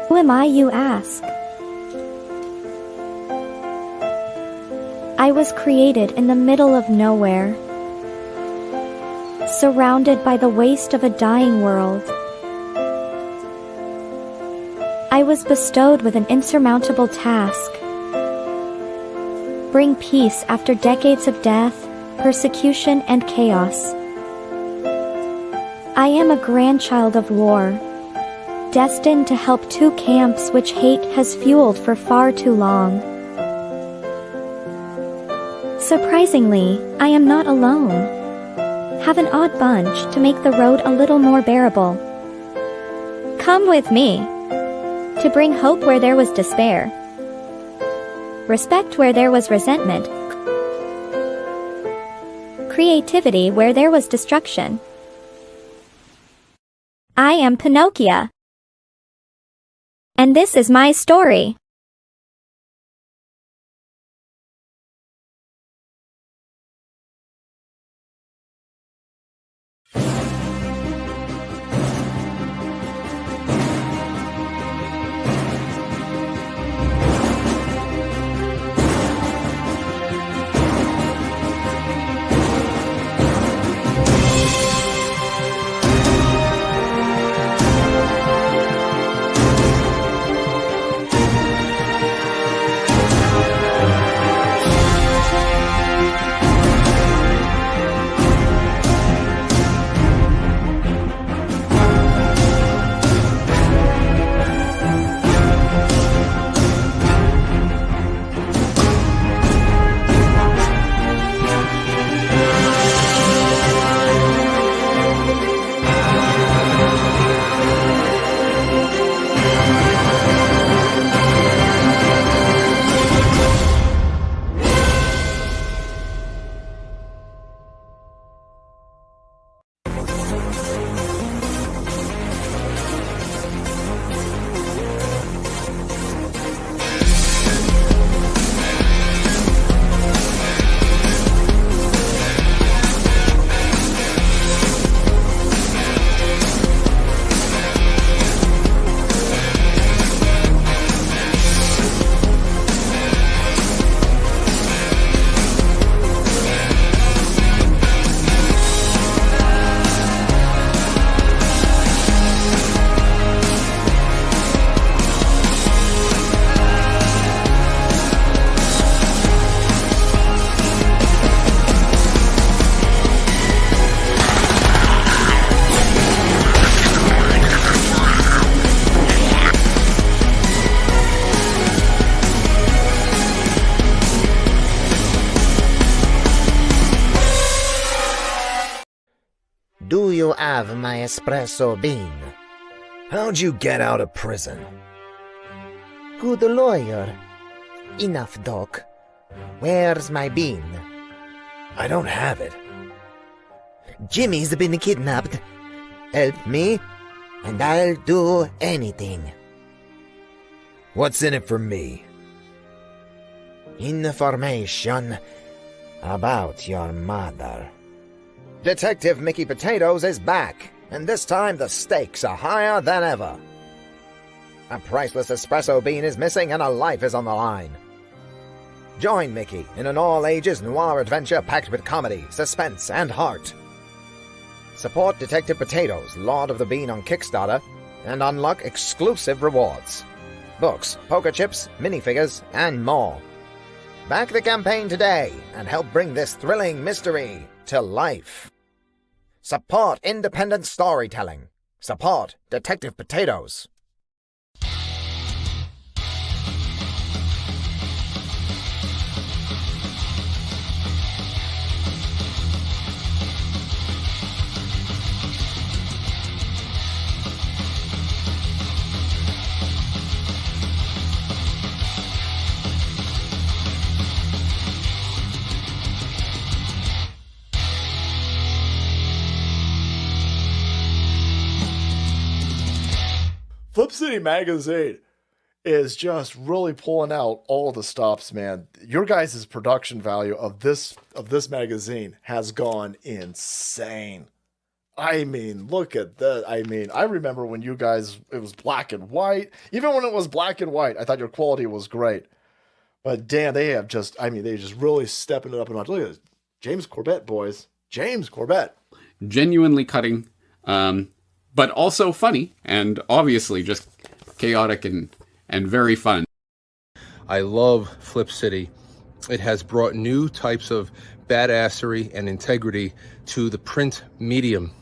Who am I, you ask? I was created in the middle of nowhere, surrounded by the waste of a dying world. I was bestowed with an insurmountable task: bring peace after decades of death, persecution, and chaos. I am a grandchild of war, destined to help two camps which hate has fueled for far too long. Surprisingly, I am not alone. Have an odd bunch to make the road a little more bearable. Come with me to bring hope where there was despair, respect where there was resentment, creativity where there was destruction. I am Pinocchio, and this is my story. Do you have my espresso bean? How'd you get out of prison? Good lawyer. Enough, Doc. Where's my bean? I don't have it. Jimmy's been kidnapped. Help me, and I'll do anything. What's in it for me? Information about your mother. Detective Mickey Potatoes is back, and this time the stakes are higher than ever. A priceless espresso bean is missing and a life is on the line. Join Mickey in an all-ages noir adventure packed with comedy, suspense, and heart. Support Detective Potatoes, Lord of the Bean on Kickstarter, and unlock exclusive rewards. Books, poker chips, minifigures, and more. Back the campaign today and help bring this thrilling mystery to life. Support independent storytelling. Support Detective Potatoes. Flip City Magazine is just really pulling out all the stops, man. Your guys' production value of this magazine has gone insane. I mean, look at that. I mean, I remember when you guys, it was black and white. Even when it was black and white, I thought your quality was great. But damn, they have just, I mean, they just really stepping it up a notch. Look at this. James Corbett, boys. James Corbett. Genuinely cutting. But also funny, and obviously just chaotic and very fun. I love Flip City. It has brought new types of badassery and integrity to the print medium.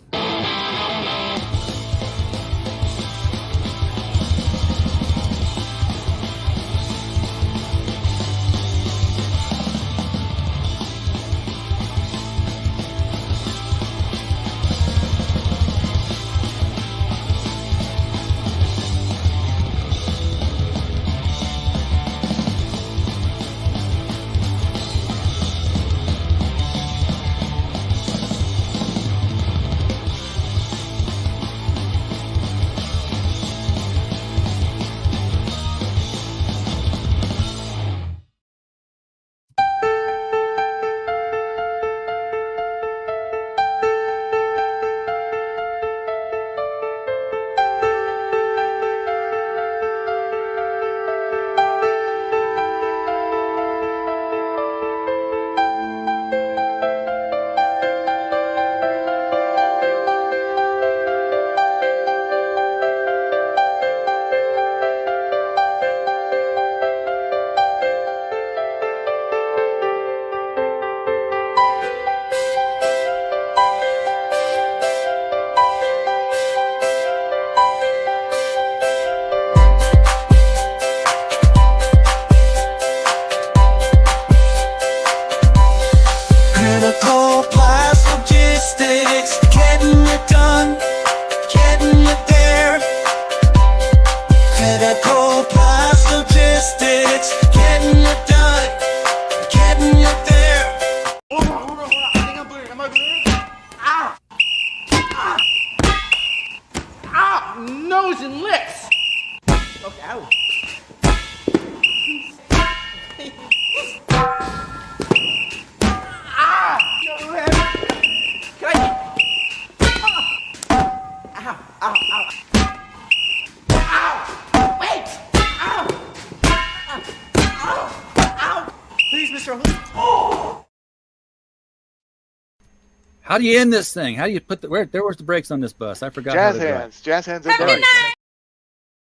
How do you end this thing? How do you put the where's the brakes on this bus? I forgot. Jazz hands. Jazz hands. Have a good night.